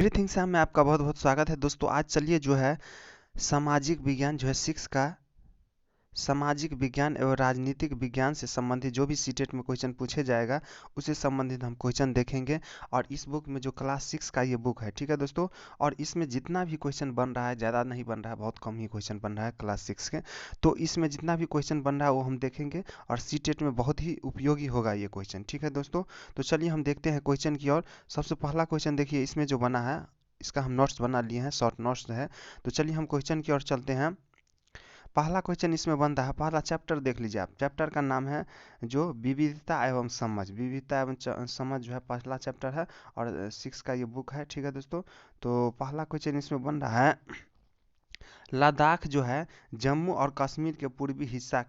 Everything Sam में आपका बहुत बहुत स्वागत है दोस्तों। आज चलिए जो है सामाजिक विज्ञान जो है 6 का सामाजिक विज्ञान एवं राजनीतिक विज्ञान से संबंधित जो भी सीटेट में क्वेश्चन पूछे जाएगा उससे संबंधित हम क्वेश्चन देखेंगे। और इस बुक में जो क्लास 6 का ये बुक है, ठीक है दोस्तों। और इसमें जितना भी क्वेश्चन बन रहा है, ज़्यादा नहीं बन रहा है, बहुत कम ही क्वेश्चन बन रहा है क्लास 6 के। तो इसमें जितना भी क्वेश्चन बन रहा है वो हम देखेंगे और सीटेट में बहुत ही उपयोगी होगा ये क्वेश्चन, ठीक है दोस्तों। तो चलिए हम देखते हैं क्वेश्चन की ओर। सबसे पहला क्वेश्चन देखिए, इसमें जो बना है इसका हम नोट्स बना लिए हैं, शॉर्ट नोट्स है। तो चलिए हम क्वेश्चन की ओर चलते हैं। पहला क्वेश्चन इसमें बनता है, पहला चैप्टर देख लीजिए आप। चैप्टर का नाम है जो विविधता एवं समझ। विविधता एवं समझ जो है पहला चैप्टर है और 6 का ये बुक है, ठीक है दोस्तों। तो पहला क्वेश्चन इसमें बन रहा है, लद्दाख जो है जम्मू और कश्मीर के पूर्वी हिस्सा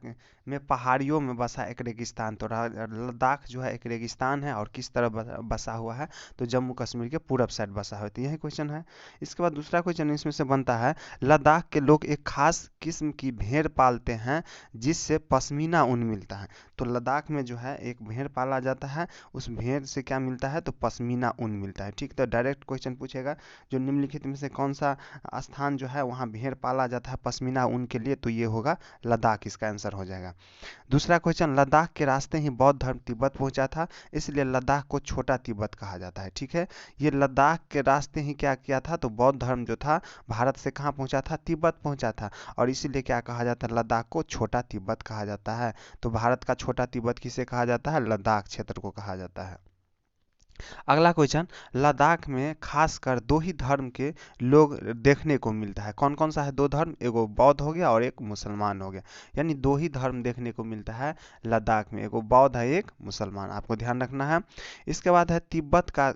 में पहाड़ियों में बसा एक रेगिस्तान। तो लद्दाख जो है एक रेगिस्तान है और किस तरह बसा हुआ है, तो जम्मू कश्मीर के पूरब साइड बसा हुआ है। तो यही क्वेश्चन है। इसके बाद दूसरा क्वेश्चन इसमें से बनता है, लद्दाख के लोग एक खास किस्म की भेड़ पालते हैं जिससे पश्मीना ऊन मिलता है। तो लद्दाख में जो है एक भेड़ पाला जाता है, उस भेड़ से क्या मिलता है, तो पश्मीना ऊन मिलता है, ठीक। तो डायरेक्ट क्वेश्चन पूछेगा जो निम्नलिखित में से कौन सा स्थान जो है वहाँ भेड़ पाला जाता है पश्मीना ऊन के लिए, तो ये होगा लद्दाख, इसका आंसर हो जाएगा। दूसरा क्वेश्चन, लद्दाख के रास्ते ही बौद्ध धर्म तिब्बत पहुंचा था, इसलिए लद्दाख को छोटा तिब्बत कहा जाता है, ठीक है। ये लद्दाख के रास्ते ही क्या किया था, तो बौद्ध धर्म जो था भारत से कहाँ पहुंचा था, तिब्बत पहुंचा था, और इसीलिए क्या कहा जाता है, लद्दाख को छोटा तिब्बत कहा जाता है। तो भारत का छोटा तिब्बत किसे कहा जाता है, लद्दाख क्षेत्र को कहा जाता है। अगला क्वेश्चन, लद्दाख में खासकर दो ही धर्म के लोग देखने को मिलता है। कौन कौन सा है दो धर्म, एगो बौद्ध हो गया और एक मुसलमान हो गया, यानी दो ही धर्म देखने को मिलता है लद्दाख में, एगो बौद्ध है एक मुसलमान, आपको ध्यान रखना है। इसके बाद है तिब्बत का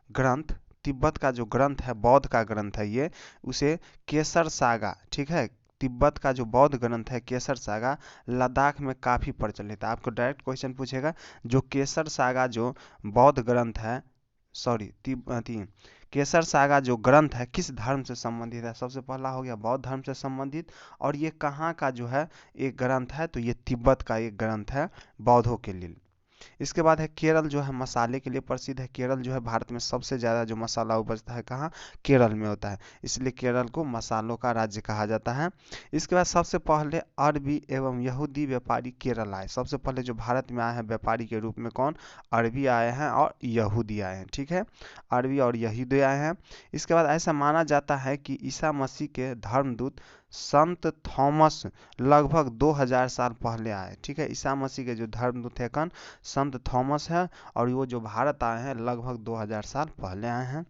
ग्रंथ। तिब्बत का जो ग्रंथ है, बौद्ध का ग्रंथ है ये, उसे केसर सागा, ठीक है। तिब्बत का जो बौद्ध ग्रंथ है केसर सागा लद्दाख में काफ़ी प्रचलित है। आपको डायरेक्ट क्वेश्चन पूछेगा जो केसर सागा जो बौद्ध ग्रंथ है, सॉरी केसर सागा जो ग्रंथ है किस धर्म से संबंधित है। सबसे पहला हो गया बौद्ध धर्म से संबंधित, और ये कहाँ का जो है एक ग्रंथ है, तो ये तिब्बत का एक ग्रंथ है बौद्धों के लिए। इसके बाद है केरल जो है मसाले के लिए प्रसिद्ध है। केरल जो है भारत में सबसे ज़्यादा जो मसाला उपजता है कहाँ, केरल में होता है, इसलिए केरल को मसालों का राज्य कहा जाता है। इसके बाद सबसे पहले अरबी एवं यहूदी व्यापारी केरल आए। सबसे पहले जो भारत में आए हैं व्यापारी के रूप में कौन, अरबी आए हैं और यहूदी आए हैं, ठीक है। अरबी और यहूदी आए हैं। इसके बाद ऐसा माना जाता है कि ईसा मसीह के धर्मदूत संत थॉमस लगभग 2000 साल पहले आए, ठीक है। ईसा मसीह के जो धर्मदूत है कौन, संत थॉमस है, और वो जो भारत आए हैं लगभग 2000 साल पहले आए हैं।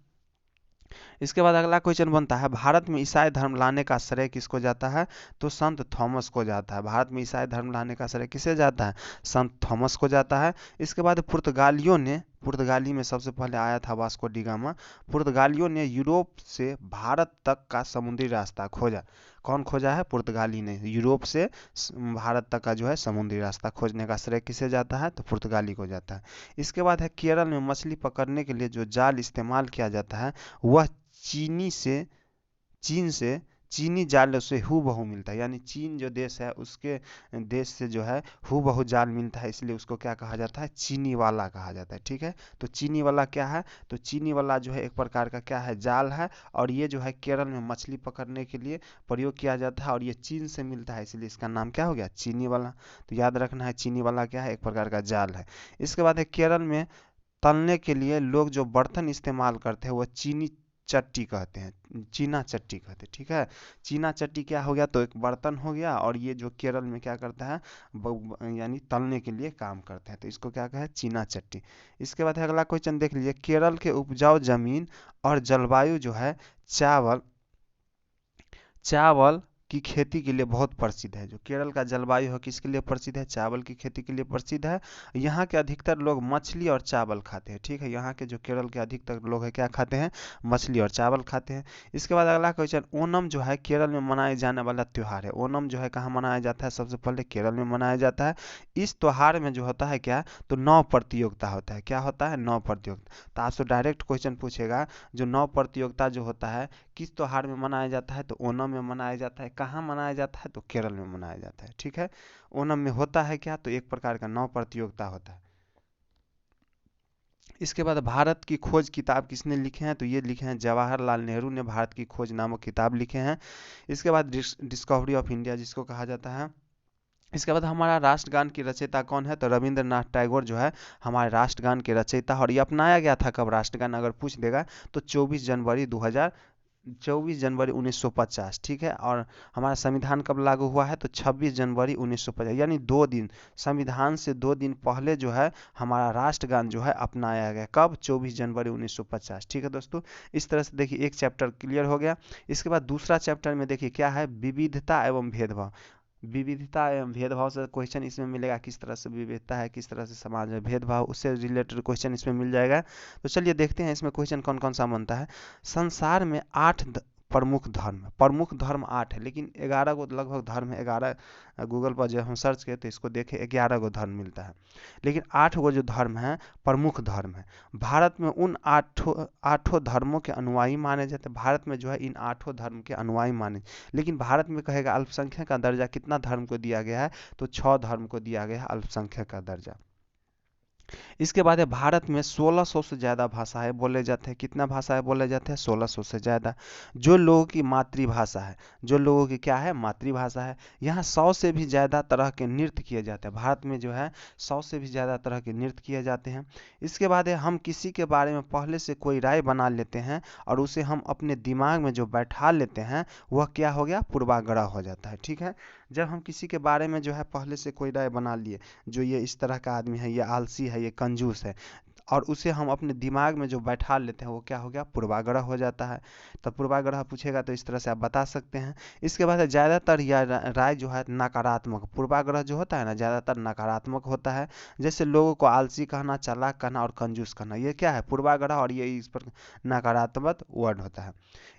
इसके बाद अगला क्वेश्चन बनता है, भारत में ईसाई धर्म लाने का श्रेय किसको जाता है, तो संत थॉमस को जाता है। भारत में ईसाई धर्म लाने का श्रेय किसे जाता है, संत थॉमस को जाता है। इसके बाद पुर्तगालियों ने, पुर्तगाली में सबसे पहले आया था वास्को डी गामा। पुर्तगालियों ने यूरोप से भारत तक का समुद्री रास्ता खोजा। कौन खोजा है, पुर्तगाली ने। यूरोप से भारत तक का जो है समुद्री रास्ता खोजने का श्रेय किसे जाता है, तो पुर्तगाली को जाता है। इसके बाद है केरल में मछली पकड़ने के लिए जो जाल इस्तेमाल किया जाता है वह चीन से चीनी जाल से हूबहू मिलता है, यानी चीन जो देश है उसके देश से जो है हूबहू जाल मिलता है, इसलिए उसको क्या कहा जाता है, चीनी वाला कहा जाता है, ठीक है। तो चीनी वाला क्या है, तो चीनी वाला जो है एक प्रकार का क्या है, जाल है, और ये जो है केरल में मछली पकड़ने के लिए प्रयोग किया जाता है, और ये चीन से मिलता है, इसलिए इसका नाम क्या हो गया, चीनी वाला। तो याद रखना है चीनी वाला क्या है, एक प्रकार का जाल है। इसके बाद है केरल में तलने के लिए लोग जो बर्तन इस्तेमाल करते हैं वो चीनी चट्टी कहते हैं, चीना चट्टी कहते हैं, ठीक है। चीना चट्टी क्या हो गया, तो एक बर्तन हो गया, और ये जो केरल में क्या करता है, यानी तलने के लिए काम करते हैं, तो इसको क्या कहे, चीना चट्टी। इसके बाद अगला क्वेश्चन देख लीजिए, केरल के उपजाऊ जमीन और जलवायु जो है चावल चावल की खेती के लिए बहुत प्रसिद्ध है। जो केरल का जलवायु है किसके लिए प्रसिद्ध है, चावल की खेती के लिए प्रसिद्ध है। यहाँ के अधिकतर लोग मछली और चावल खाते हैं, ठीक है। यहाँ के जो केरल के अधिकतर लोग हैं क्या खाते हैं, मछली और चावल खाते हैं। इसके बाद अगला क्वेश्चन, ओणम जो है केरल में मनाए जाने वाला त्यौहार है। ओणम जो है कहाँ मनाया जाता है, सबसे पहले केरल में मनाया जाता है। इस त्यौहार में जो होता है क्या, तो 9 प्रतियोगिता होता है। क्या होता है, 9 प्रतियोगिता। तो आपसे डायरेक्ट क्वेश्चन पूछेगा जो 9 प्रतियोगिता जो होता है किस त्योहार में मनाया जाता है, तो ओणम में मनाया जाता है। कहाँ मनाया जाता है, तो केरल में मनाया जाता है, ठीक है। ओणम में होता है क्या, तो एक प्रकार का 9 प्रतियोगिता होता है। इसके बाद भारत की खोज किताब किसने लिखे हैं, तो ये लिखे हैं जवाहरलाल नेहरू ने भारत की खोज नामक किताब लिखे हैं। इसके बाद डिस्कवरी ऑफ इंडिया जिसको कहा जाता है। इसके बाद हमारा राष्ट्रगान की रचयिता कौन है, तो रविंद्रनाथ टैगोर जो है हमारे राष्ट्रगान के रचयिता। और ये अपनाया गया था कब राष्ट्रगान अगर पूछ देगा तो 24 जनवरी 1950, ठीक है। और हमारा संविधान कब लागू हुआ है, तो 26 जनवरी 1950, यानी 2 दिन, संविधान से 2 दिन पहले जो है हमारा राष्ट्रगान जो है अपनाया गया। कब, 24 जनवरी 1950, ठीक है दोस्तों। इस तरह से देखिए एक चैप्टर क्लियर हो गया। इसके बाद दूसरा चैप्टर में देखिए क्या है, विविधता एवं भेदभाव। विविधता एवं भेदभाव से क्वेश्चन इसमें मिलेगा, किस तरह से विविधता है, किस तरह से समाज में भेदभाव, उससे रिलेटेड क्वेश्चन इसमें मिल जाएगा। तो चलिए देखते हैं इसमें क्वेश्चन कौन कौन सा बनता है। संसार में 8 प्रमुख धर्म 8 है, लेकिन 11 गो लगभग धर्म है। 11 गूगल पर जब हम सर्च किए तो इसको देखे 11 गो धर्म मिलता है, लेकिन 8 गो जो धर्म है प्रमुख धर्म है। भारत में उन आठों धर्मों के अनुयायी माने जाते हैं। भारत में जो है इन 8 धर्म के अनुयायी माने, लेकिन भारत में कहेगा अल्पसंख्यक का दर्जा कितना धर्म को दिया गया है, तो 6 धर्म को दिया गया है अल्पसंख्यक का दर्जा। इसके बाद है भारत में 1600 से ज़्यादा भाषाएं बोले जाते हैं। कितना भाषाएं बोले जाते हैं, 1600 से ज़्यादा। जो लोगों की मातृभाषा है, जो लोगों की क्या है, मातृभाषा है। यहाँ 100 से भी ज़्यादा तरह के नृत्य किए जाते हैं। भारत में जो है 100 से भी ज़्यादा तरह के नृत्य किए जाते हैं। इसके बाद है हम किसी के बारे में पहले से कोई राय बना लेते हैं और उसे हम अपने दिमाग में जो बैठा लेते हैं वह क्या हो गया, पूर्वाग्रह हो जाता है, ठीक है। जब हम किसी के बारे में जो है पहले से कोई राय बना लिए, जो ये इस तरह का आदमी है, ये आलसी है, ये कंजूस है, और उसे हम अपने दिमाग में जो बैठा लेते हैं वो क्या हो गया, पूर्वाग्रह हो जाता है। तो पूर्वाग्रह पूछेगा तो इस तरह से आप बता सकते हैं। इसके बाद ज़्यादातर या राय जो है नकारात्मक, पूर्वाग्रह जो होता है ना ज़्यादातर नकारात्मक होता है। जैसे लोगों को आलसी कहना, चालाक कहना और कंजूस कहना, ये क्या है, पूर्वाग्रह, और ये इस पर नकारात्मक वर्ड होता है।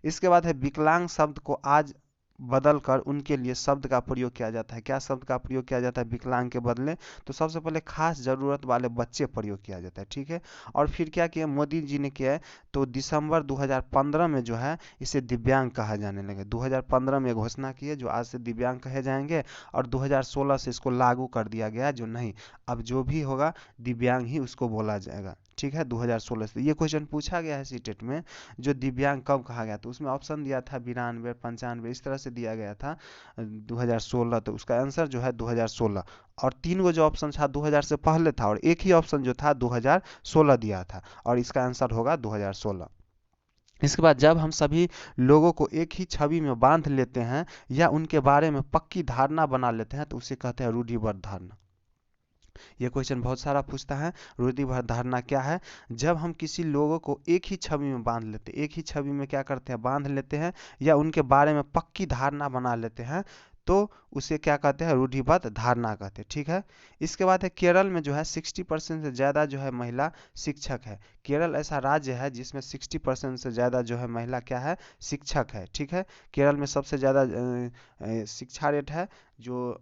इसके बाद है विकलांग शब्द को आज बदल कर उनके लिए शब्द का प्रयोग किया जाता है। क्या शब्द का प्रयोग किया जाता है विकलांग के बदले, तो सबसे पहले खास ज़रूरत वाले बच्चे प्रयोग किया जाता है, ठीक है। और फिर क्या किया मोदी जी ने किया है, तो दिसंबर 2015 में जो है इसे दिव्यांग कहा जाने लगे। 2015 में घोषणा की है जो आज से दिव्यांग कहे जाएंगे, और 2016 से इसको लागू कर दिया गया जो नहीं, अब जो भी होगा दिव्यांग ही उसको बोला जाएगा, ठीक है। 2016 से ये क्वेश्चन पूछा गया है सीटेट में, जो दिव्यांग कब कहा गया, तो उसमें ऑप्शन दिया था 92, 95, इस तरह से दिया गया था 2016, तो उसका आंसर जो है 2016। और 3 गो जो ऑप्शन था 2000 से पहले था, और एक ही ऑप्शन जो था 2016 दिया था, और इसका आंसर होगा 2016। इसके बाद जब हम सभी लोगों को एक ही छवि में बांध लेते हैं या उनके बारे में पक्की धारणा बना लेते हैं तो उसे कहते हैं रूढ़िबद्ध धारणा। ये क्वेश्चन बहुत सारा पूछता है। रूढ़िबद्ध धारणा क्या है, जब हम किसी लोगों को एक ही छवि में बांध लेते हैं, एक ही छवि में क्या करते हैं, बांध लेते हैं, या उनके बारे में पक्की धारणा बना लेते हैं, तो उसे क्या कहते हैं, रूढ़िबद्ध धारणा कहते हैं, ठीक है। इसके बाद है केरल में जो है 60% से ज़्यादा जो है महिला शिक्षक है। केरल ऐसा राज्य है जिसमें 60% से ज़्यादा जो है महिला क्या है, शिक्षक है, ठीक है। केरल में सबसे ज़्यादा शिक्षा रेट है, जो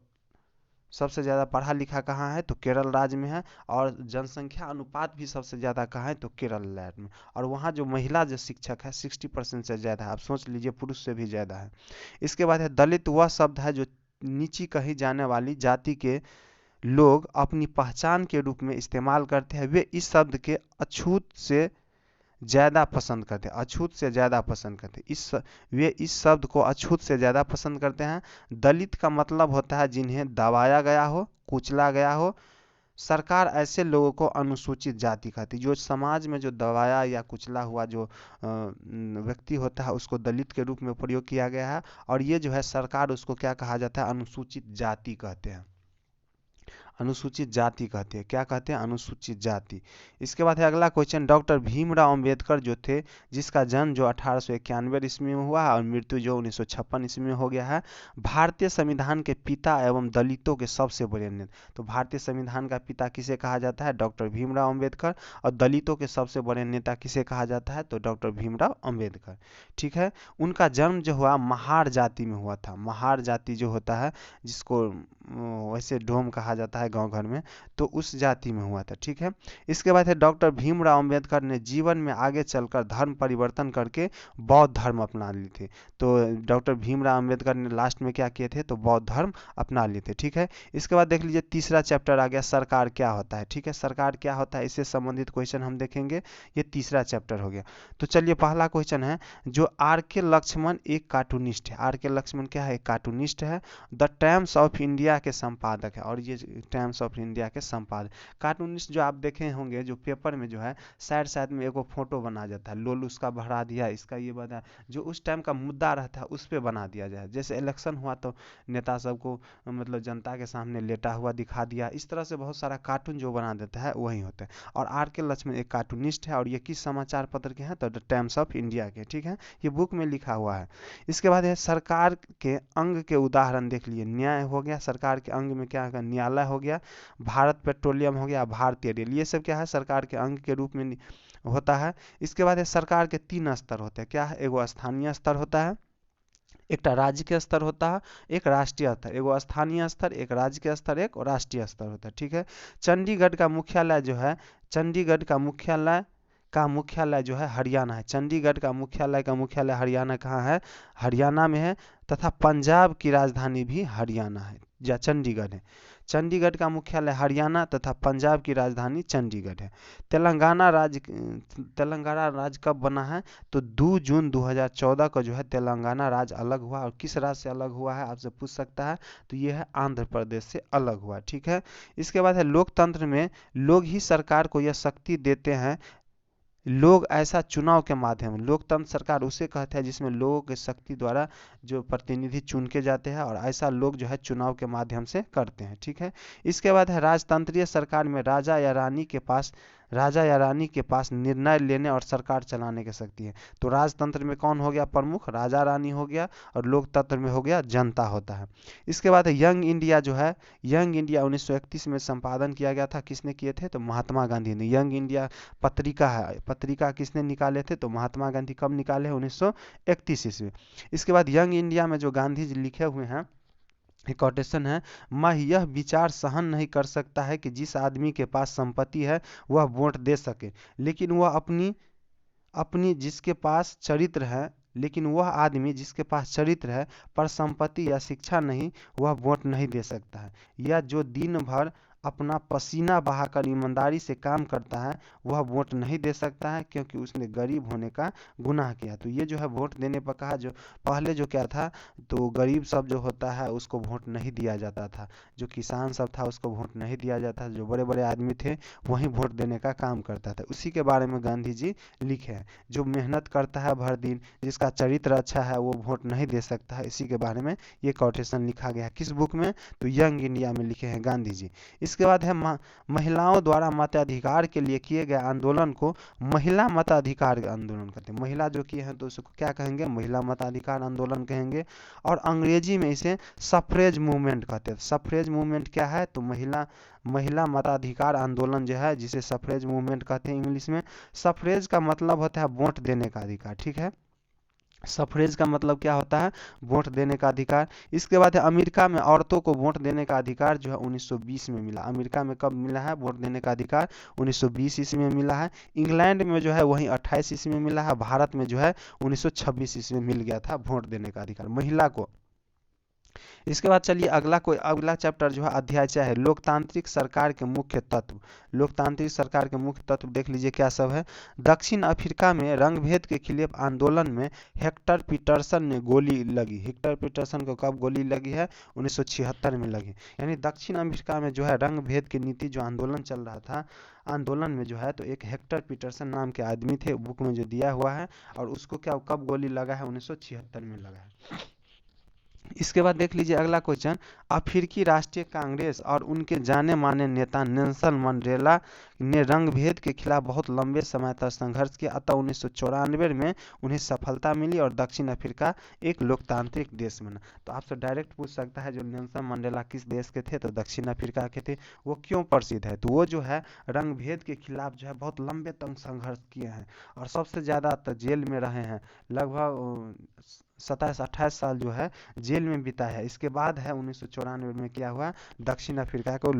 सबसे ज़्यादा पढ़ा लिखा कहाँ है, तो केरल राज्य में है। और जनसंख्या अनुपात भी सबसे ज़्यादा कहाँ है, तो केरल राज्य में। और वहाँ जो महिला जो शिक्षक है 60% से ज़्यादा है, आप सोच लीजिए पुरुष से भी ज़्यादा है। इसके बाद है दलित वह शब्द है जो नीची कही जाने वाली जाति के लोग अपनी पहचान के रूप में इस्तेमाल करते हैं। वे इस शब्द के अछूत से ज़्यादा पसंद करते हैं, अछूत से ज़्यादा पसंद करते हैं। वे इस शब्द को अछूत से ज़्यादा पसंद करते हैं। दलित का मतलब होता है जिन्हें दबाया गया हो, कुचला गया हो। सरकार ऐसे लोगों को अनुसूचित जाति कहती है। जो समाज में जो दबाया या कुचला हुआ जो व्यक्ति होता है उसको दलित के रूप में प्रयोग किया गया है, और ये जो है सरकार उसको क्या कहा जाता है, अनुसूचित जाति कहते हैं। अनुसूचित जाति कहते हैं, क्या कहते हैं, अनुसूचित जाति। इसके बाद है अगला क्वेश्चन, डॉक्टर भीमराव अंबेडकर जो थे, जिसका जन्म जो 1891 ईस्वी में हुआ है और मृत्यु जो 1956 ईस्वी में हो गया है, भारतीय संविधान के पिता एवं दलितों के सबसे बड़े नेता। तो भारतीय संविधान का पिता किसे कहा जाता है, डॉक्टर भीमराव अंबेडकर। और दलितों के सबसे बड़े नेता किसे कहा जाता है, तो डॉक्टर भीमराव अंबेडकर, ठीक है। उनका जन्म जो हुआ महार जाति में हुआ था। महार जाति जो होता है जिसको वैसे डोम कहा जाता है, है गांव घर में, तो उस जाति में हुआ था। ठीक है, इसके बाद है डॉक्टर भीमराव अंबेडकर ने जीवन में आगे चलकर धर्म परिवर्तन करके बौद्ध धर्म अपना लिए थे। तो डॉक्टर भीमराव अंबेडकर ने लास्ट में क्या किए थे, तो बौद्ध धर्म अपना लिए थे। ठीक है, इसके बाद देख लीजिए तीसरा चैप्टर आ गया, सरकार क्या होता है। ठीक है, सरकार क्या होता है, इससे संबंधित क्वेश्चन हम देखेंगे, ये तीसरा चैप्टर हो गया। तो चलिए पहला क्वेश्चन है, जो आर के लक्ष्मण एक कार्टूनिस्ट है। आर के लक्ष्मण क्या है, एक कार्टूनिस्ट है, द टाइम्स ऑफ इंडिया के संपादक है, और ये टाइम्स ऑफ इंडिया के संपादक। कार्टूनिस्ट जो आप देखे होंगे, जो पेपर में जो है साइड साइड में एगो फोटो बना जाता है, लोल उसका बढ़ा दिया, इसका ये बना, जो उस टाइम का मुद्दा रहता है उस पर बना दिया जाए। जैसे इलेक्शन हुआ तो नेता सबको मतलब जनता के सामने लेटा हुआ दिखा दिया, इस तरह से बहुत सारा कार्टून जो बना देता है वही होता है। और आर के लक्ष्मण एक कार्टूनिस्ट है, और ये किस समाचार पत्र के हैं, तो द टाइम्स ऑफ इंडिया के। ठीक है, ये बुक में लिखा हुआ है। इसके बाद है सरकार के अंग के उदाहरण देख लिए, न्याय हो गया, सरकार के अंग में क्या होगा, न्यायालय हो गया, भारत पेट्रोलियम हो गया, भारतीय रेल, ये सब क्या है, सरकार के अंग के रूप में होता है। इसके बाद है सरकार के 3 स्तर होते हैं, क्या है, एगो स्थानीय स्तर होता है, एक राज्य के स्तर होता है, एक राष्ट्रीय स्तर, एगो स्थानीय स्तर, एक राज्य के स्तर, एक राष्ट्रीय स्तर होता है। ठीक है, चंडीगढ़ का मुख्यालय जो है, चंडीगढ़ का मुख्यालय जो है हरियाणा है। चंडीगढ़ का मुख्यालय हरियाणा कहाँ है, हरियाणा में है, तथा पंजाब की राजधानी भी हरियाणा है या चंडीगढ़ है। चंडीगढ़ का मुख्यालय हरियाणा तथा पंजाब की राजधानी चंडीगढ़ है। तेलंगाना राज्य कब बना है, तो 2 जून 2014 को जो है तेलंगाना राज्य अलग हुआ। और किस राज्य से अलग हुआ है आपसे पूछ सकता है, तो ये है आंध्र प्रदेश से अलग हुआ। ठीक है, इसके बाद है लोकतंत्र में लोग ही सरकार को यह शक्ति देते हैं, लोग ऐसा चुनाव के माध्यम, लोकतंत्र सरकार उसे कहते हैं जिसमें लोगों के शक्ति द्वारा जो प्रतिनिधि चुन के जाते हैं, और ऐसा लोग जो है चुनाव के माध्यम से करते हैं। ठीक है, इसके बाद है राजतंत्रीय सरकार में राजा या रानी के पास निर्णय लेने और सरकार चलाने की शक्ति है। तो राजतंत्र में कौन हो गया प्रमुख, राजा रानी हो गया, और लोकतंत्र में हो गया जनता होता है। इसके बाद है यंग इंडिया जो है, यंग इंडिया 1931 में संपादन किया गया था, किसने किए थे, तो महात्मा गांधी ने। यंग इंडिया पत्रिका है, पत्रिका किसने निकाले थे, तो महात्मा गांधी। कब निकाले, 1931 ईस्वी। इसके बाद यंग इंडिया में जो गांधी जी लिखे हुए हैं, कोटेशन है, मैं यह विचार सहन नहीं कर सकता है कि जिस आदमी के पास संपत्ति है वह वोट दे सके, लेकिन वह अपनी जिसके पास चरित्र है, लेकिन वह आदमी जिसके पास चरित्र है पर संपत्ति या शिक्षा नहीं, वह वोट नहीं दे सकता है। या जो दिन भर अपना पसीना बहाकर ईमानदारी से काम करता है, वह वोट नहीं दे सकता है, क्योंकि उसने गरीब होने का गुनाह किया। तो ये जो है वोट देने पर कहा, जो पहले जो क्या था, तो गरीब सब जो होता है उसको वोट नहीं दिया जाता था, जो किसान सब था उसको वोट नहीं दिया जाता, जो बड़े बड़े आदमी थे वही वोट देने का काम करता था। उसी के बारे में गांधी जी लिखे हैं, जो मेहनत करता है भर दिन, जिसका चरित्र अच्छा है, वो वोट नहीं दे सकता है। इसी के बारे में ये कोटेशन लिखा गया है, किस बुक में, तो यंग इंडिया में लिखे हैं गांधी जी। इसके बाद है महिलाओं द्वारा मताधिकार के लिए किए गए आंदोलन को महिला मताधिकार आंदोलन कहते हैं। महिला जो किए हैं तो उसको क्या कहेंगे, महिला मताधिकार आंदोलन कहेंगे। और अंग्रेजी में इसे सफ्रेज मूवमेंट कहते हैं। सफ्रेज मूवमेंट क्या है, तो महिला मताधिकार आंदोलन जो है, जिसे सफ्रेज मूवमेंट कहते हैं इंग्लिश में। सफ्रेज का मतलब होता है वोट देने का अधिकार। ठीक है, सफ्रेज का मतलब क्या होता है, वोट देने का अधिकार। इसके बाद है अमेरिका में औरतों को वोट देने का अधिकार जो है 1920 में मिला। अमेरिका में कब मिला है वोट देने का अधिकार, 1920 ईस्वी में मिला है। इंग्लैंड में जो है वही 28 ईस्वी में मिला है। भारत में जो है 1926 ईस्वी में मिल गया था वोट देने का अधिकार महिला को। इसके बाद चलिए अगला चैप्टर जो है अध्याय है लोकतांत्रिक सरकार के मुख्य तत्व। लोकतांत्रिक सरकार के मुख्य तत्व देख लीजिए क्या सब है। दक्षिण अफ्रीका में रंगभेद के खिलाफ आंदोलन में हेक्टर पीटरसन ने गोली लगी। हेक्टर पीटरसन को कब गोली लगी है, 1976 में लगी। यानी दक्षिण अफ्रीका में जो है रंग भेद की नीति जो आंदोलन चल रहा था, आंदोलन में जो है तो एक हेक्टर पीटरसन नाम के आदमी थे, बुक में जो दिया हुआ है, और उसको क्या कब गोली लगा है, 1976 में लगा है। इसके बाद देख लीजिए अगला क्वेश्चन, अफ्रीकी राष्ट्रीय कांग्रेस और उनके जाने माने नेता नेल्सन मंडेला ने रंग भेद के खिलाफ बहुत लंबे समय तक संघर्ष किया, अतः 1994 में उन्हें सफलता मिली और दक्षिण अफ्रीका एक लोकतांत्रिक देश बना। तो आपसे डायरेक्ट पूछ सकता है जो नेल्सन मंडेला किस देश के थे, तो दक्षिण अफ्रीका के थे। वो क्यों प्रसिद्ध है, तो वो जो है रंग भेद के खिलाफ जो है बहुत लंबे तक संघर्ष किए हैं और सबसे ज़्यादा जेल में रहे हैं, लगभग 27-28 साल जो है जेल में बिताया है। इसके बाद है 1994 में क्या हुआ, दक्षिण अफ्रीका को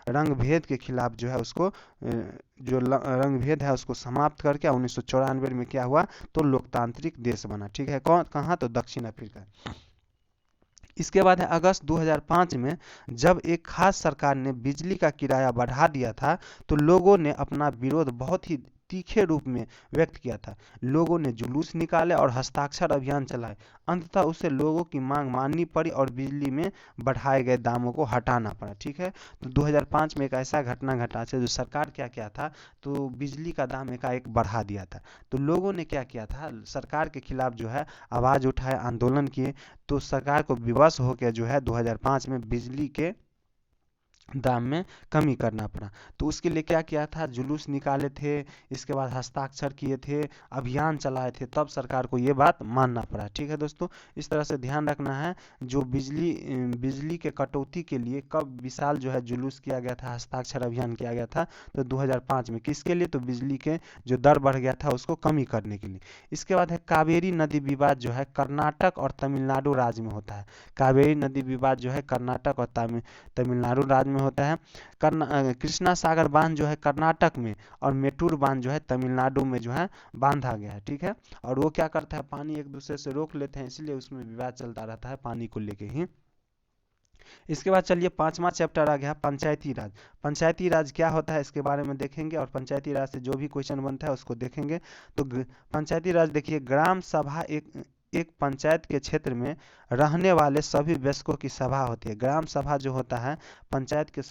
रंग भेद के खिलाफ जो है उसको जो रंग भेद है उसको समाप्त करके 1994 में क्या हुआ, तो लोकतांत्रिक देश बना। ठीक है, कौन कहाँ, तो दक्षिण अफ्रीका। इसके बाद है अगस्त 2005 में जब एक खास सरकार ने बिजली का किराया बढ़ा दिया था, तो लोगों ने अपना विरोध बहुत ही तीखे रूप में व्यक्त किया था। लोगों ने जुलूस निकाले और हस्ताक्षर अभियान चलाए। अंततः उसे लोगों की मांग माननी पड़ी और बिजली में बढ़ाए गए दामों को हटाना पड़ा। ठीक है, तो 2005 में एक ऐसा घटना घटा जो सरकार क्या किया था, तो बिजली का दाम एकाएक बढ़ा दिया था। तो लोगों ने क्या किया था, सरकार के खिलाफ जो है आवाज़ उठाए, आंदोलन किए। तो सरकार को विवश होकर जो है 2005 में बिजली के दाम में कमी करना पड़ा। तो उसके लिए क्या किया था, जुलूस निकाले थे, इसके बाद हस्ताक्षर किए थे, अभियान चलाए थे, तब सरकार को ये बात मानना पड़ा। ठीक है दोस्तों, इस तरह से ध्यान रखना है। जो बिजली के कटौती के लिए कब विशाल जो है जुलूस किया गया था, हस्ताक्षर अभियान किया गया था, तो 2005 में। किसके लिए, तो बिजली के जो दर बढ़ गया था उसको कमी करने के लिए। इसके बाद है कावेरी नदी विवाद जो है कर्नाटक और तमिलनाडु राज्य में होता है। कावेरी नदी विवाद जो है कर्नाटक और तमिलनाडु राज्य में होता है। कृष्णा सागर बांध जो है कर्नाटक में और मेटूर बांध जो है तमिलनाडु में जो है बांधा गया है। ठीक है, और वो क्या करता है, पानी एक दूसरे से रोक लेते हैं, इसलिए उसमें विवाद चलता रहता है पानी को लेके ही। इसके बाद चलिए 5वां चैप्टर आ गया पंचायती राज। पंचायती राज क्या होता है इसके बारे में देखेंगे और पंचायती राज से जो भी क्वेश्चन बनता है उसको देखेंगे। तो पंचायती राज देखिए, ग्राम सभा एक पंचायत के क्षेत्र में रहने वाले सभी वयस्कों की सभा होती है। ग्राम सभा जो होता है पंचायत के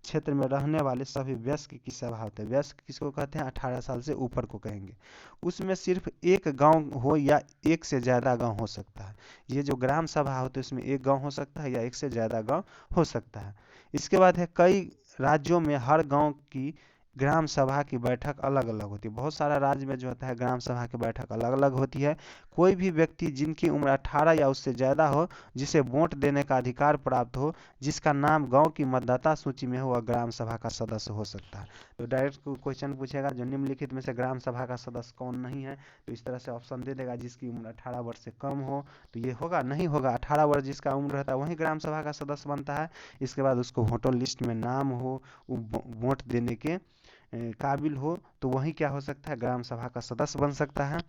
क्षेत्र में रहने वाले सभी वयस्क की सभा होती है। वयस्क किसको कहते हैं, 18 साल से ऊपर को कहेंगे। उसमें सिर्फ एक गांव हो या एक से ज़्यादा गांव हो सकता है। ये जो ग्राम सभा होती है उसमें एक गांव हो सकता है या एक से ज़्यादा गांव हो सकता है। इसके बाद है कई राज्यों में हर गांव की ग्राम सभा की बैठक अलग अलग होती है। बहुत सारा राज्य में जो होता है ग्राम सभा की बैठक अलग अलग होती है। कोई भी व्यक्ति जिनकी उम्र 18 या उससे ज़्यादा हो, जिसे वोट देने का अधिकार प्राप्त हो, जिसका नाम गांव की मतदाता सूची में हो, वह ग्राम सभा का सदस्य हो सकता है। तो डायरेक्ट क्वेश्चन पूछेगा जो निम्नलिखित में से ग्राम सभा का सदस्य कौन नहीं है, तो इस तरह से ऑप्शन दे देगा। जिसकी उम्र 18 वर्ष से कम हो तो ये होगा, नहीं होगा। 18 वर्ष जिसका उम्र रहता है वही ग्राम सभा का सदस्य बनता है। इसके बाद उसको वोटर लिस्ट में नाम हो, वोट देने के काबिल हो, तो वही क्या हो सकता है, ग्राम सभा का सदस्य बन सकता है।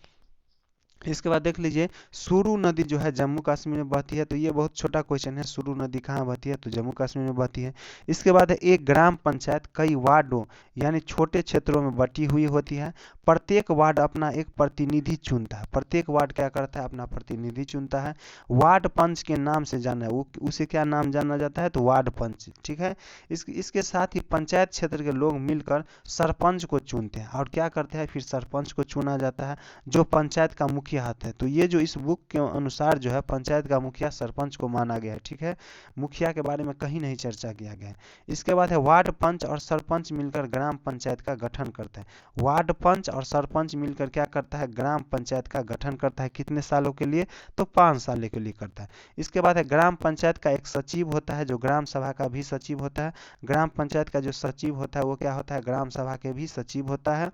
इसके बाद देख लीजिए, सुरु नदी जो है जम्मू कश्मीर में बहती है। तो ये बहुत छोटा क्वेश्चन है, सुरु नदी कहाँ बहती है, तो जम्मू कश्मीर में बहती है। इसके बाद है एक ग्राम पंचायत कई वार्डों यानी छोटे क्षेत्रों में बटी हुई होती है। प्रत्येक वार्ड अपना एक प्रतिनिधि चुनता है। प्रत्येक वार्ड क्या करता है, अपना प्रतिनिधि चुनता है। वार्ड पंच के नाम से जाना है, उसे क्या नाम जाना जाता है, तो वार्ड पंच। ठीक है, इसके साथ ही पंचायत क्षेत्र के लोग मिलकर सरपंच को चुनते हैं। और क्या करते हैं, फिर सरपंच को चुना जाता है जो पंचायत का मुखिया हाथ है। तो ये जो इस बुक के अनुसार जो है पंचायत का मुखिया सरपंच को माना गया है। ठीक है, मुखिया के बारे में कहीं नहीं चर्चा किया गया है। इसके बाद है वार्ड पंच और सरपंच मिलकर ग्राम पंचायत का गठन करते हैं। वार्ड पंच और सरपंच मिलकर क्या करता है, ग्राम पंचायत का गठन करता है। कितने सालों के लिए, तो 5 साल के लिए करता है। इसके बाद है ग्राम पंचायत का एक सचिव होता है जो ग्राम सभा का भी सचिव होता है। ग्राम पंचायत का जो सचिव होता है वो क्या होता है, ग्राम सभा के भी सचिव होता है।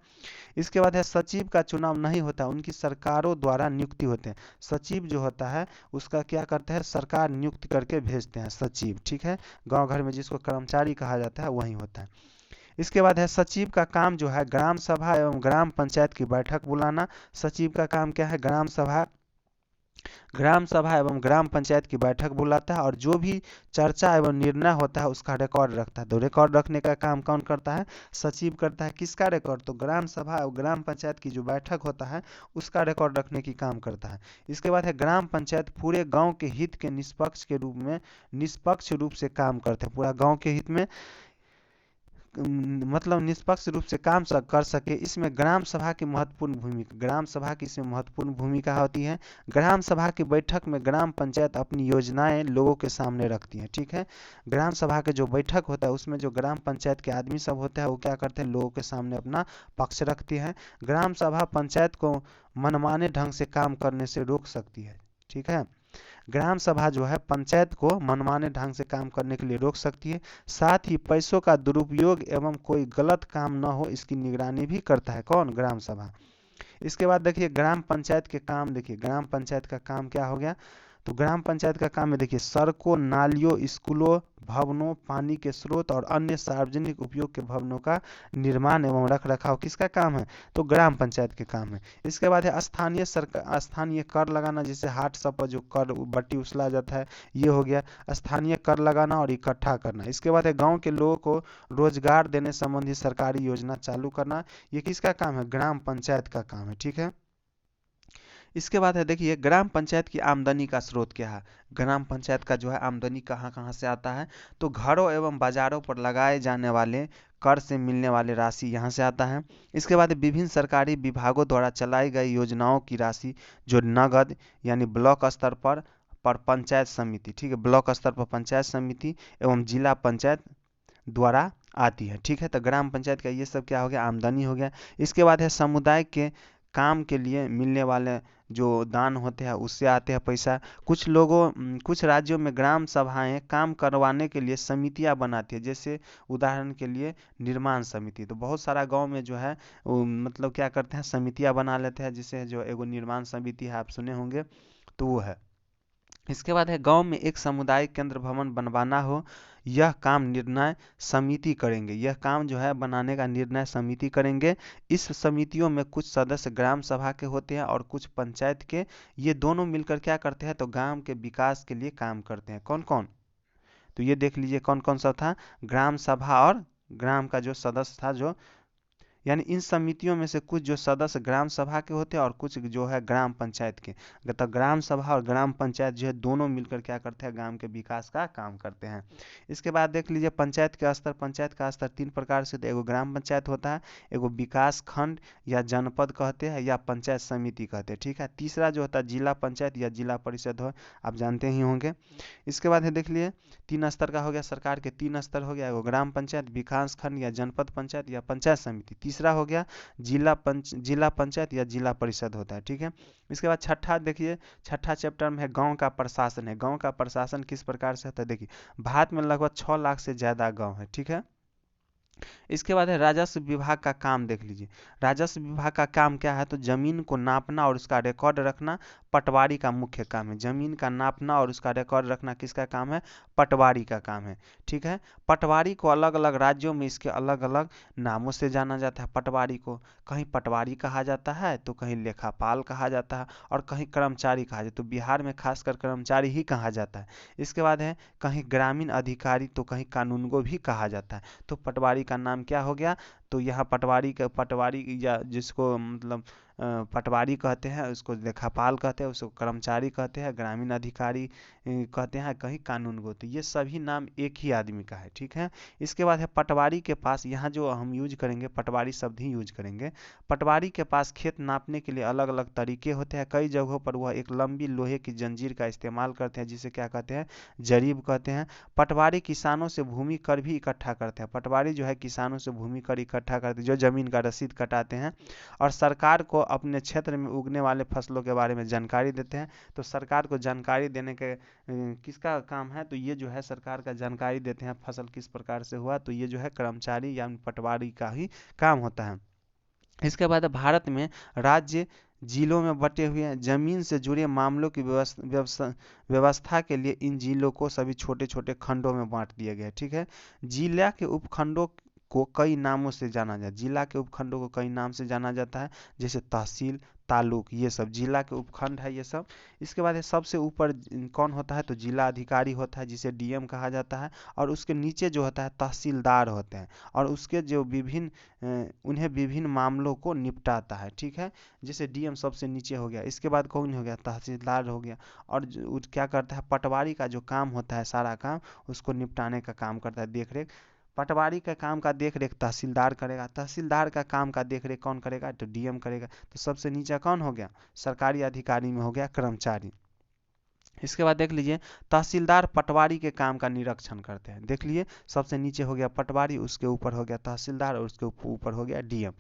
इसके बाद है सचिव का चुनाव नहीं होता, उनकी सरकारों द्वारा नियुक्ति होते हैं। सचिव जो होता है उसका क्या करते हैं, सरकार नियुक्त करके भेजते हैं सचिव। ठीक है, गांव घर में जिसको कर्मचारी कहा जाता है वही होता है। इसके बाद है सचिव का काम जो है ग्राम सभा एवं ग्राम पंचायत की बैठक बुलाना। सचिव का काम क्या है, ग्राम सभा एवं ग्राम पंचायत की बैठक बुलाता है और जो भी चर्चा एवं निर्णय होता है उसका रिकॉर्ड रखता है। तो रिकॉर्ड रखने का काम कौन करता है, सचिव करता है। किसका रिकॉर्ड, तो ग्राम सभा और ग्राम पंचायत की जो बैठक होता है उसका रिकॉर्ड रखने की काम करता है। इसके बाद है ग्राम पंचायत पूरे गाँव के हित के निष्पक्ष रूप से काम करते हैं। पूरा गाँव के हित में मतलब निष्पक्ष रूप से काम कर सके, इसमें ग्राम सभा की महत्वपूर्ण भूमिका, ग्राम सभा की इसमें महत्वपूर्ण भूमिका होती है। ग्राम सभा की बैठक में ग्राम पंचायत अपनी योजनाएं लोगों के सामने रखती है। ठीक है, ग्राम सभा के जो बैठक होता है उसमें जो ग्राम पंचायत के आदमी सब होते हैं वो क्या करते हैं, लोगों के सामने अपना पक्ष रखती है। ग्राम सभा पंचायत को मनमाने ढंग से काम करने से रोक सकती है। ठीक है, ग्राम सभा जो है पंचायत को मनमाने ढंग से काम करने के लिए रोक सकती है। साथ ही पैसों का दुरुपयोग एवं कोई गलत काम न हो इसकी निगरानी भी करता है। कौन? ग्राम सभा। इसके बाद देखिए ग्राम पंचायत के काम, देखिए ग्राम पंचायत का काम क्या हो गया, तो ग्राम पंचायत का काम है देखिए सड़कों, नालियों, स्कूलों, भवनों, पानी के स्रोत और अन्य सार्वजनिक उपयोग के भवनों का निर्माण एवं रख रखाव किसका काम है, तो ग्राम पंचायत के काम है। इसके बाद है स्थानीय सरकार, स्थानीय कर लगाना, जैसे हाट सब पर जो कर बट्टी उछला जाता है ये हो गया स्थानीय कर लगाना और इकट्ठा करना। इसके बाद है गाँव के लोगों को रोजगार देने संबंधी सरकारी योजना चालू करना, ये किसका काम है, ग्राम पंचायत का काम है। ठीक है, इसके बाद है देखिए ग्राम पंचायत की आमदनी का स्रोत क्या है। ग्राम पंचायत का जो है आमदनी कहाँ कहाँ से आता है, तो घरों एवं बाजारों पर लगाए जाने वाले कर से मिलने वाली राशि यहाँ से आता है। इसके बाद विभिन्न सरकारी विभागों द्वारा चलाई गई योजनाओं की राशि जो नगद यानी ब्लॉक स्तर पर पंचायत समिति, ठीक है, ब्लॉक स्तर पर पंचायत समिति एवं जिला पंचायत द्वारा आती है। ठीक है, तो ग्राम पंचायत का ये सब क्या हो गया, आमदनी हो गया। इसके बाद है समुदाय के काम के लिए मिलने वाले जो दान होते हैं उससे आते हैं पैसा। कुछ राज्यों में ग्राम सभाएं काम करवाने के लिए समितियां बनाती है, जैसे उदाहरण के लिए निर्माण समिति। तो बहुत सारा गांव में जो है मतलब क्या करते हैं, समितियां बना लेते हैं, जिसे जो एगो निर्माण समिति है आप सुने होंगे, तो वो है। इसके बाद है गांव में एक सामुदायिक केंद्र भवन बनवाना हो, यह काम निर्णय समिति करेंगे, यह काम जो है बनाने का निर्णय समिति करेंगे। इस समितियों में कुछ सदस्य ग्राम सभा के होते हैं और कुछ पंचायत के, ये दोनों मिलकर क्या करते हैं, तो गांव के विकास के लिए काम करते हैं। कौन कौन, तो ये देख लीजिए कौन कौन सा था, ग्राम सभा और ग्राम का जो सदस्य था, जो यानी इन समितियों में से कुछ जो सदस्य ग्राम सभा के होते हैं और कुछ जो है ग्राम पंचायत के। तो ग्राम सभा और ग्राम पंचायत जो है दोनों मिलकर क्या करते हैं, ग्राम के विकास का काम करते हैं। इसके बाद देख लीजिए पंचायत के स्तर, पंचायत का स्तर तीन प्रकार से, एगो ग्राम पंचायत होता है, एगो विकास खंड या जनपद कहते हैं, या पंचायत समिति कहते हैं। ठीक है, तीसरा जो होता है जिला पंचायत या जिला परिषद हो, आप जानते ही होंगे। इसके बाद है देख लिए तीन स्तर का हो गया, सरकार के तीन स्तर हो गया, एगो ग्राम पंचायत, विकास खंड या जनपद पंचायत या पंचायत समिति। तीसरा हो गया जिला पंचायत या जिला परिषद होता है। ठीक है, इसके बाद छठा देखिए, छठा चैप्टर में है गांव का प्रशासन है। गांव का प्रशासन किस प्रकार से होता है, देखिए भारत में लगभग 6 लाख से ज़्यादा गांव है। ठीक है, इसके बाद है राजस्व विभाग का काम देख लीजिए। राजस्व विभाग का काम क्या है, तो जमीन को नापना और उसका रिकॉर्ड रखना पटवारी का मुख्य काम है। जमीन का नापना और उसका रिकॉर्ड रखना किसका काम है, पटवारी का काम है। ठीक है, पटवारी को अलग अलग राज्यों में इसके अलग अलग नामों से जाना जाता है। पटवारी को कहीं पटवारी कहा जाता है, तो कहीं लेखापाल कहा जाता है, और कहीं कर्मचारी कहा जाता है। तो बिहार में खासकर कर्मचारी ही कहा जाता है। इसके बाद है कहीं ग्रामीण अधिकारी, तो कहीं कानूनगो भी कहा जाता है। तो पटवारी का नाम क्या हो गया, तो यहाँ पटवारी या जिसको मतलब पटवारी कहते हैं, उसको लेखापाल कहते हैं, उसको कर्मचारी कहते हैं, ग्रामीण अधिकारी कहते हैं, कहीं कानूनगो। तो ये सभी नाम एक ही आदमी का है। ठीक है, इसके बाद है पटवारी के पास, यहाँ जो हम यूज करेंगे पटवारी शब्द ही यूज करेंगे। पटवारी के पास खेत नापने के लिए अलग अलग तरीके होते हैं। कई जगहों पर वह एक लंबी लोहे की जंजीर का इस्तेमाल करते हैं, जिसे क्या कहते हैं, जरीब कहते हैं। पटवारी किसानों से भूमि कर भी इकट्ठा करते हैं। पटवारी जो है किसानों से भूमि कर इकट्ठा करते हैं, जो जमीन का रसीद कटाते हैं, और सरकार को अपने क्षेत्र में उगने वाले फसलों के बारे में जानकारी देते हैं। तो सरकार को जानकारी देने के किसका काम है, तो ये जो है सरकार का जानकारी देते हैं फसल किस प्रकार से हुआ, तो ये जो है कर्मचारी या पटवारी का ही काम होता है। इसके बाद भारत में राज्य जिलों में बटे हुए हैं। जमीन से जुड़े मामलों की व्यवस्था के लिए इन जिलों को सभी छोटे छोटे खंडों में बांट दिया गया है। ठीक है, जिला के उपखंडों को कई नामों से जाना जाता है। जिला के उपखंडों को कई नाम से जाना जाता है, जैसे तहसील, तालुक, ये सब जिला के उपखंड है ये सब। इसके बाद सबसे ऊपर कौन होता है, तो जिला अधिकारी होता है, जिसे डीएम कहा जाता है, और उसके नीचे जो होता है तहसीलदार होते हैं, और उसके जो उन्हें विभिन्न मामलों को निपटाता है। ठीक है, जैसे डीएम सबसे नीचे हो गया, इसके बाद कौन हो गया, तहसीलदार हो गया, और क्या करता है, पटवारी का जो काम होता है सारा काम उसको निपटाने का काम करता है, देख रेख पटवारी का काम का देख रेख तहसीलदार करेगा, तहसीलदार का काम का देख रेख कौन करेगा, तो डीएम करेगा। तो सबसे नीचे कौन हो गया, सरकारी अधिकारी में हो गया कर्मचारी। इसके बाद देख लीजिए तहसीलदार पटवारी के काम का निरीक्षण करते हैं। देख लिए सबसे नीचे हो गया पटवारी, उसके ऊपर हो गया तहसीलदार और उसके ऊपर हो गया डीएम।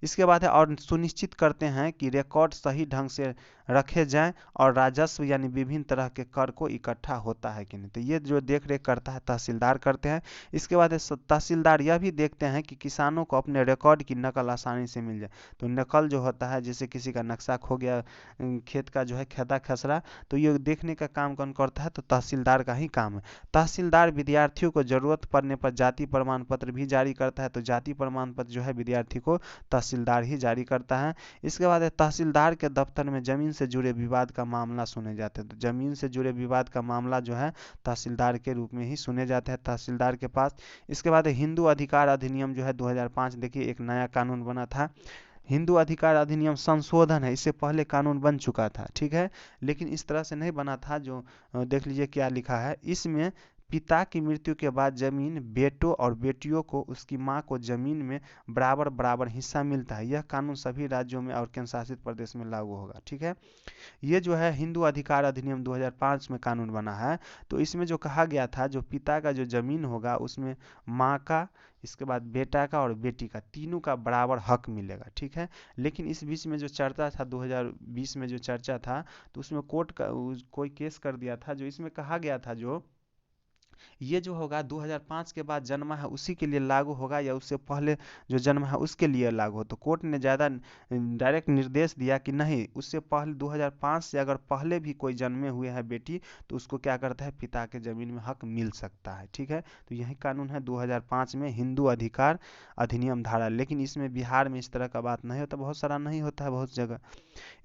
इसके बाद है और सुनिश्चित करते हैं कि रिकॉर्ड सही ढंग से रखे जाएं और राजस्व यानी विभिन्न तरह के कर को इकट्ठा होता है कि नहीं, तो ये जो देख रेख करता है तहसीलदार करते हैं। इसके बाद तहसीलदार यह भी देखते हैं कि किसानों को अपने रिकॉर्ड की नकल आसानी से मिल जाए। तो नकल जो होता है, जैसे किसी का नक्शा खो गया, खेत का जो है खेता खसरा, तो ये देखने का काम कौन करता है, तो तहसीलदार का ही काम है। तहसीलदार विद्यार्थियों को जरूरत पड़ने पर जाति प्रमाण पत्र भी जारी करता है। तो जाति प्रमाण पत्र जो है विद्यार्थी को तहसीलदार ही जारी करता है। इसके बाद तहसीलदार के दफ्तर में जमीन से जुड़े विवाद का मामला सुने जाते हैं। तो जमीन से जुड़े विवाद का मामला जो है तहसीलदार के रूप में ही सुने जाते हैं तहसीलदार के पास। इसके बाद हिंदू अधिकार अधिनियम जो है 2005, देखिए एक नया कानून बना था। हिंदू अधिकार अधिनियम संशोधन है, इससे पहले कानून बन चुका था, ठीक है, लेकिन इस तरह से नहीं बना था। जो देख लीजिए क्या लिखा है इसमें, पिता की मृत्यु के बाद जमीन बेटों और बेटियों को उसकी मां को जमीन में बराबर बराबर हिस्सा मिलता है। यह कानून सभी राज्यों में और केंद्र शासित प्रदेश में लागू होगा, ठीक है। ये जो है हिंदू अधिकार अधिनियम 2005 में कानून बना है। तो इसमें जो कहा गया था, जो पिता का जो जमीन होगा उसमें माँ का, इसके बाद बेटा का और बेटी का, तीनों का बराबर हक मिलेगा, ठीक है। लेकिन इस बीच में जो चर्चा था 2020 में जो चर्चा था, तो उसमें कोर्ट का कोई केस कर दिया था, जो इसमें कहा गया था जो ये जो होगा 2005 के बाद जन्मा है उसी के लिए लागू होगा या उससे पहले जो जन्मा है उसके लिए लागू हो। तो कोर्ट ने ज़्यादा डायरेक्ट निर्देश दिया कि नहीं, उससे पहले 2005 से अगर पहले भी कोई जन्मे हुए है बेटी, तो उसको क्या करता है, पिता के ज़मीन में हक मिल सकता है, ठीक है। तो यही कानून है 2005 में हिंदू अधिकार अधिनियम धारा। लेकिन इसमें बिहार में इस तरह का बात नहीं होता, बहुत सारा नहीं होता है बहुत जगह।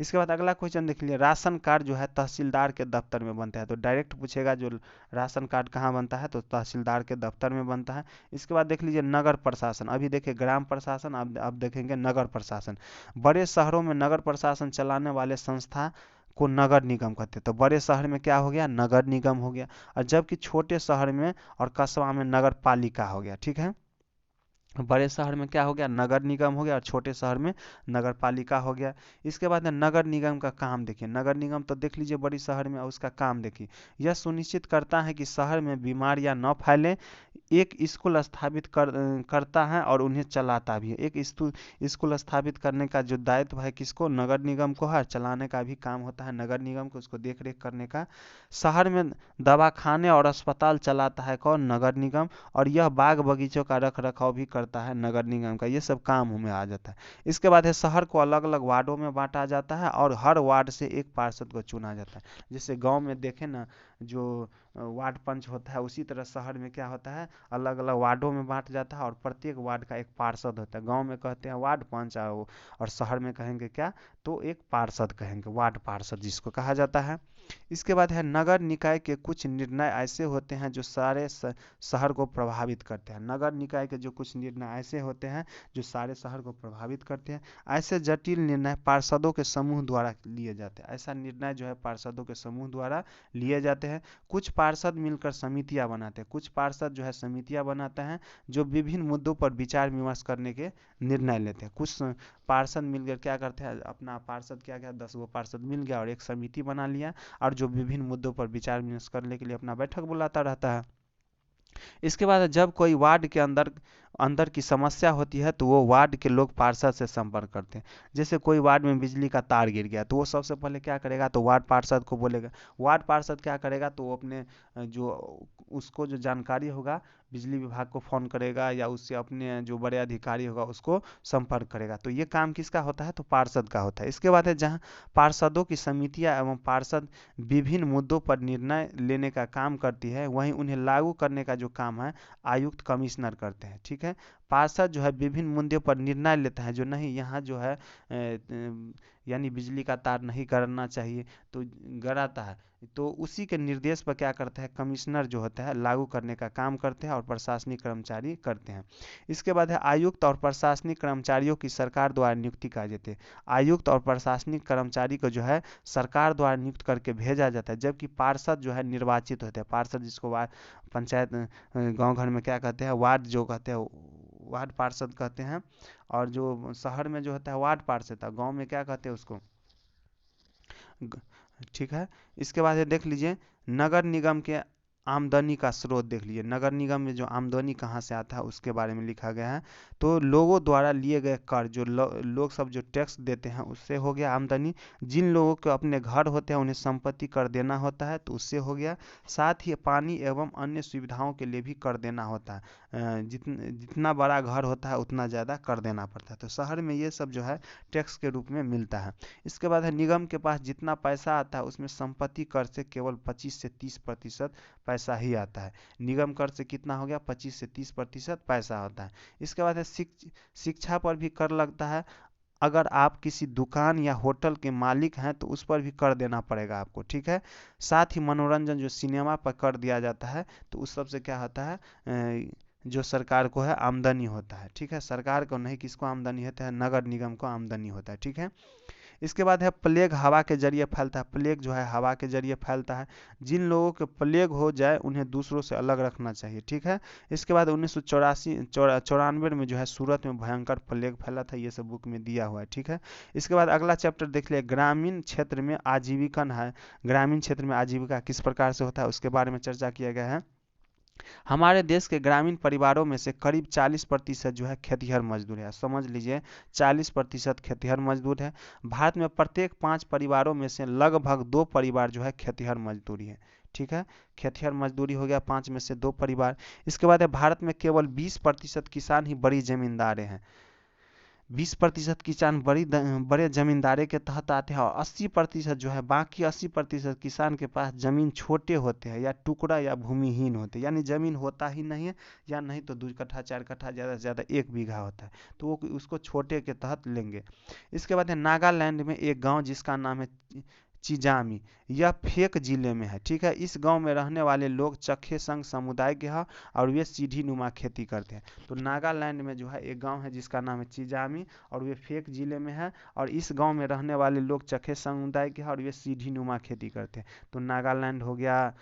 इसके बाद अगला क्वेश्चन देख लीजिए, राशन कार्ड जो है तहसीलदार के दफ्तर में बनता है। तो डायरेक्ट पूछेगा जो राशन कार्ड कहाँ बनता है, तो तहसीलदार के दफ्तर में बनता है। इसके बाद देख लीजिए नगर प्रशासन, अभी देखिए ग्राम प्रशासन, अब देखेंगे नगर प्रशासन। बड़े शहरों में नगर प्रशासन चलाने वाले संस्था को नगर निगम कहते हैं। तो बड़े शहर में क्या हो गया, नगर निगम हो गया, और जबकि छोटे शहर में और कस्बा में नगर पालिका हो गया, ठीक है। बड़े शहर में क्या हो गया, नगर निगम हो गया, और छोटे शहर में नगर पालिका हो गया। इसके बाद नगर निगम का काम देखिए, नगर निगम तो देख लीजिए बड़ी शहर में, उसका काम देखिए, यह सुनिश्चित करता है कि शहर में बीमारियां न फैलें। एक स्कूल स्थापित करता है और उन्हें चलाता भी है। एक स्कूल स्थापित करने का जो दायित्व है किसको, नगर निगम को है, चलाने का भी काम होता है नगर निगम को, उसको देख रेख करने का। शहर में दवाखाने और अस्पताल चलाता है कौन, नगर निगम। और यह बाग बगीचों का रख रखाव भी करता है नगर निगम का। ये सब काम में आ जाता है। इसके बाद है शहर को अलग अलग वार्डों में बांटा जाता है और हर वार्ड से एक पार्षद को चुना जाता है। जैसे गांव में देखें ना, जो वार्ड पंच होता है, उसी तरह शहर में क्या होता है, अलग अलग वार्डों में बांट जाता है और प्रत्येक वार्ड का एक पार्षद होता है। गांव में कहते हैं वार्ड पंच, और शहर में कहेंगे क्या, तो एक पार्षद कहेंगे, वार्ड पार्षद जिसको कहा जाता है। इसके बाद है नगर निकाय के कुछ निर्णय ऐसे होते हैं जो सारे शहर को प्रभावित करते हैं। नगर निकाय के जो कुछ निर्णय ऐसे होते हैं जो सारे शहर को प्रभावित करते हैं। ऐसे जटिल निर्णय पार्षदों के समूह द्वारा लिए जाते हैं। ऐसा निर्णय जो है पार्षदों के समूह द्वारा लिए जाते हैं। कुछ पार्षद मिलकर समितियां बनाते हैं। कुछ पार्षद जो है समितियां बनाते हैं जो विभिन्न मुद्दों पर विचार विमर्श करने के निर्णय लेते हैं। कुछ पार्षद मिलकर क्या करते हैं, अपना पार्षद क्या क्या 10 गो पार्षद मिल गया और एक समिति बना लिया, और जो विभिन्न मुद्दों पर विचार विमर्श करने के लिए अपना बैठक बुलाता रहता है। इसके बाद जब कोई वार्ड के अंदर अंदर की समस्या होती है तो वो वार्ड के लोग पार्षद से संपर्क करते हैं। जैसे कोई वार्ड में बिजली का तार गिर गया तो वो सबसे पहले क्या करेगा, तो वार्ड पार्षद को बोलेगा। वार्ड पार्षद क्या करेगा, तो वो अपने जो उसको जो जानकारी होगा बिजली विभाग को फ़ोन करेगा या उससे अपने जो बड़े अधिकारी होगा उसको संपर्क करेगा। तो ये काम किसका होता है, तो पार्षद का होता है। इसके बाद है जहाँ पार्षदों की समितियाँ एवं पार्षद विभिन्न मुद्दों पर निर्णय लेने का काम करती है, वहीं उन्हें लागू करने का जो काम है आयुक्त कमिश्नर करते हैं, ठीक है। पार्षद जो है विभिन्न मुद्दों पर निर्णय लेता है, जो नहीं यहाँ जो है यानी बिजली का तार नहीं गड़ना चाहिए तो गड़ाता है, तो उसी के निर्देश पर क्या करते हैं कमिश्नर जो होता है लागू करने का काम करते हैं और प्रशासनिक कर्मचारी करते हैं। इसके बाद है आयुक्त और प्रशासनिक कर्मचारियों की सरकार द्वारा नियुक्ति की जाती है। आयुक्त और प्रशासनिक कर्मचारी को जो है सरकार द्वारा नियुक्त करके भेजा जाता है, जबकि पार्षद जो है निर्वाचित होते हैं। पार्षद जिसको पंचायत गांव घर में क्या कहते हैं वार्ड जो कहते हैं वार्ड पार्षद कहते हैं, और जो शहर में जो होता है वार्ड पार्षद, गांव में क्या कहते हैं उसको, ठीक है। इसके बाद ये देख लीजिए नगर निगम के आमदनी का स्रोत देख लीजिए, नगर निगम में जो आमदनी कहाँ से आता है उसके बारे में लिखा गया है। तो लोगों द्वारा लिए गए कर, जो लोग सब जो टैक्स देते हैं उससे हो गया आमदनी। जिन लोगों के अपने घर होते हैं उन्हें संपत्ति कर देना होता है तो उससे हो गया। साथ ही पानी एवं अन्य सुविधाओं के लिए भी कर देना होता है। जितना बड़ा घर होता है उतना ज़्यादा कर देना पड़ता है, तो शहर में ये सब जो है टैक्स के रूप में मिलता है। इसके बाद है निगम के पास जितना पैसा आता है उसमें संपत्ति कर से केवल 25 से 30% पैसा ही आता है। निगम कर से कितना हो गया 25 से 30% पैसा होता है। इसके बाद है शिक्षा पर भी कर लगता है। अगर आप किसी दुकान या होटल के मालिक हैं तो उस पर भी कर देना पड़ेगा आपको, ठीक है। साथ ही मनोरंजन जो सिनेमा पर कर दिया जाता है तो उस सब से क्या होता है जो सरकार को है आमदनी होता है, ठीक है। सरकार को नहीं, किसको आमदनी होता है, नगर निगम को आमदनी होता है, ठीक है। इसके बाद है प्लेग हवा के जरिए फैलता है। प्लेग जो है हवा के जरिए फैलता है। जिन लोगों के प्लेग हो जाए उन्हें दूसरों से अलग रखना चाहिए, ठीक है। इसके बाद 1994 में जो है सूरत में भयंकर प्लेग फैला था, ये सब बुक में दिया हुआ है, ठीक है। इसके बाद अगला चैप्टर देख लिया ग्रामीण क्षेत्र में आजीविका है। ग्रामीण क्षेत्र में आजीविका किस प्रकार से होता है उसके बारे में चर्चा किया गया है। हमारे देश के ग्रामीण परिवारों में से करीब 40% जो है खेतिहर मजदूर है। समझ लीजिए 40% खेतिहर मजदूर है। भारत में प्रत्येक 5 परिवारों में से लगभग 2 परिवार जो है खेतिहर मजदूरी है, ठीक है। खेतिहर मजदूरी हो गया 5 में से 2 परिवार। इसके बाद है भारत में केवल 20% किसान ही बड़ी जमींदारे हैं। 20% किसान बड़े जमींदारी के तहत आते हैं, और 80% जो है बाकी 80% किसान के पास जमीन छोटे होते हैं या टुकड़ा या भूमिहीन होते हैं, यानी जमीन होता ही नहीं है, या नहीं तो 2 कट्ठा 4 कट्ठा ज़्यादा से ज़्यादा 1 बीघा होता है, तो वो उसको छोटे के तहत लेंगे। इसके बाद है नागालैंड में एक गाँव जिसका नाम है चिजामी, यह फेक जिले में है, ठीक है। इस गांव में रहने वाले लोग चखे संघ समुदाय के हैं और वे सीढ़ी नुमा खेती करते हैं। तो नागालैंड में जो है एक गांव है जिसका नाम है चिजामी और वे फेक जिले में है, और इस गांव में रहने वाले लोग चखे समुदाय के हैं और वे सीढ़ी नुमा खेती करते हैं। तो नागालैंड हो गया,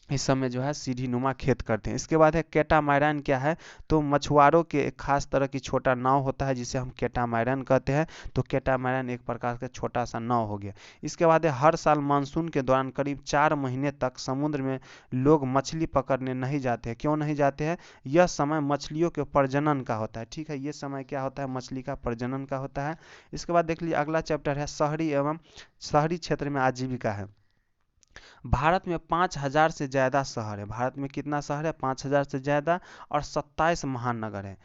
इस समय जो है सीढ़ी नुमा खेत करते हैं। इसके बाद है कैटामायरन क्या है, तो मछुआरों के एक खास तरह की छोटा नाव होता है जिसे हम कैटामायरन कहते हैं। तो कैटामायरन एक प्रकार का छोटा सा नाव हो गया। इसके बाद है हर साल मानसून के दौरान करीब 4 महीने तक समुद्र में लोग मछली पकड़ने नहीं जाते हैं। क्यों नहीं जाते हैं, यह समय मछलियों के प्रजनन का होता है, ठीक है। ये समय क्या होता है, मछली का प्रजनन का होता है। इसके बाद देख लीजिए अगला चैप्टर है शहरी क्षेत्र में आजीविका है। भारत में 5000 से ज़्यादा शहर है। भारत में कितना शहर है, 5000 से ज़्यादा, और 27 महानगर है।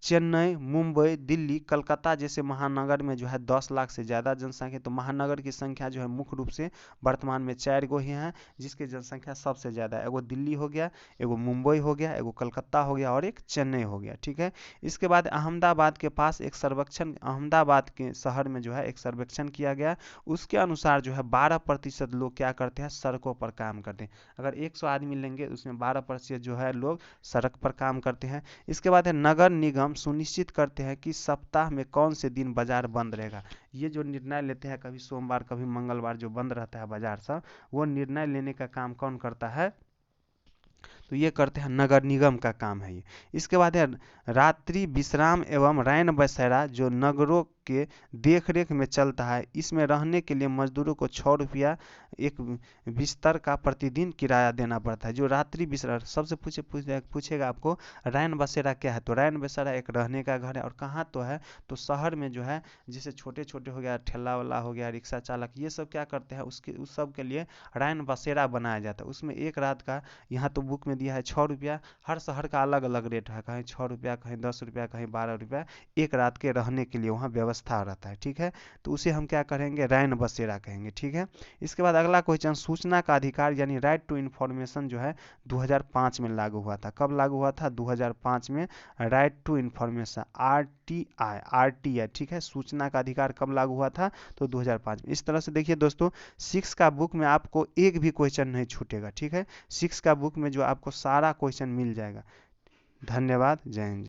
चेन्नई, मुंबई, दिल्ली, कलकत्ता जैसे महानगर में जो है 10 लाख से ज़्यादा जनसंख्या। तो महानगर की संख्या जो है मुख्य रूप से वर्तमान में 4 गो ही हैं जिसकी जनसंख्या सबसे ज़्यादा है। एगो दिल्ली हो गया, एगो मुंबई हो गया, एगो कलकत्ता हो गया और एक चेन्नई हो गया, ठीक है। इसके बाद अहमदाबाद के पास एक सर्वेक्षण, अहमदाबाद के शहर में जो है एक सर्वेक्षण किया गया। उसके अनुसार जो है 12% लोग क्या करते हैं, सड़कों पर काम करते हैं। अगर 100 आदमी लेंगे उसमें 12% जो है लोग सड़क पर काम करते हैं। इसके बाद है नगर निगम सुनिश्चित करते हैं कि सप्ताह में कौन से दिन बाजार बंद रहेगा। ये जो निर्णय लेते हैं, कभी सोमवार कभी मंगलवार जो बंद रहता है बाजार सब, वो निर्णय लेने का काम कौन करता है, तो ये करते हैं नगर निगम का काम है ये। इसके बाद है रात्रि विश्राम एवं रैन बसेरा जो नगरों के देख रेख में चलता है। इसमें रहने के लिए मजदूरों को 6 रुपया एक बिस्तर का प्रतिदिन किराया देना पड़ता है। जो रात्रि विश्राम सबसे पूछेगा आपको रैन बसेरा क्या है, तो रैन बसेरा एक रहने का घर है। और कहाँ तो है, तो शहर में जो है जैसे छोटे छोटे हो गया, ठेला वाला हो गया, रिक्शा चालक, ये सब क्या करते हैं, उस सब के लिए रैन बसेरा बनाया जाता है। उसमें एक रात का, यहाँ तो बुक में दिया है 6 रुपया, हर शहर का अलग अलग रेट है, कहीं 6 रुपया, कहीं 10 रुपया, कहीं 12 रुपया, एक रात के रहने के लिए वहाँ व्यवस्था व्यवस्था रहता है, ठीक है। तो उसे हम क्या करेंगे, रैन बसेरा कहेंगे, ठीक है। इसके बाद अगला क्वेश्चन, सूचना का अधिकार यानी राइट टू इन्फॉर्मेशन जो है 2005 में लागू हुआ था। कब लागू हुआ था, 2005 में। राइट टू इन्फॉर्मेशन, आरटीआई, ठीक है। सूचना का अधिकार कब लागू हुआ था, तो 2005 में। इस तरह से देखिए दोस्तों, 6 का बुक में आपको एक भी क्वेश्चन नहीं छूटेगा, ठीक है। 6 का बुक में जो आपको सारा क्वेश्चन मिल जाएगा। धन्यवाद, जय हिंद।